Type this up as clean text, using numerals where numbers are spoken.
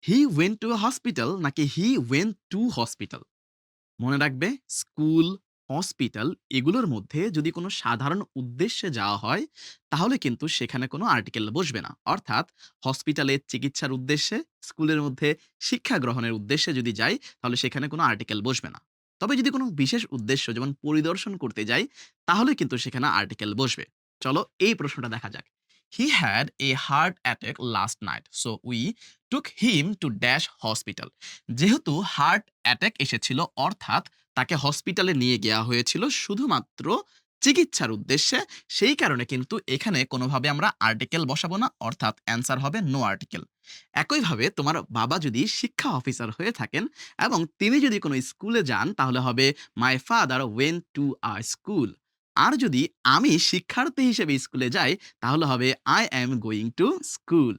He went to a hospital নাকি he went to hospital? মনে রাখবে স্কুল, হসপিটাল এগুলোর মধ্যে যদি কোনো সাধারণ উদ্দেশ্যে যাওয়া হয়, তাহলে কিন্তু সেখানে কোনো আর্টিকেল বসবে না। অর্থাৎ হসপিটালে চিকিৎসার উদ্দেশ্যে, স্কুলের মধ্যে শিক্ষা গ্রহণের উদ্দেশ্যে যদি যাই, তাহলে সেখানে কোনো আর্টিকেল বসবে না। তবে যদি কোনো বিশেষ উদ্দেশ্য যেমন পরিদর্শন করতে যাই, তাহলে কিন্তু সেখানে আর্টিকেল বসবে। চলো এই প্রশ্নটা দেখা যাক। He had a heart attack last night, so we took him to dash hospital. যেহেতু হার্ট অ্যাটাক এসেছিল অর্থাৎ তাকে হসপিটালে নিয়ে গেয়া হয়েছিল শুধুমাত্র চিকিৎসার উদ্দেশ্যে, সেই কারণে কিন্তু এখানে কোনোভাবে আমরা আর্টিকেল বসাবো না অর্থাৎ অ্যান্সার হবে নো আর্টিকেল। একইভাবে তোমার বাবা যদি শিক্ষা অফিসার হয়ে থাকেন এবং তিনি যদি কোনো স্কুলে যান তাহলে হবে my father went to a school. আর যদি আমি শিক্ষার্থী হিসেবে স্কুলে যাই তাহলে হবে I am going to school.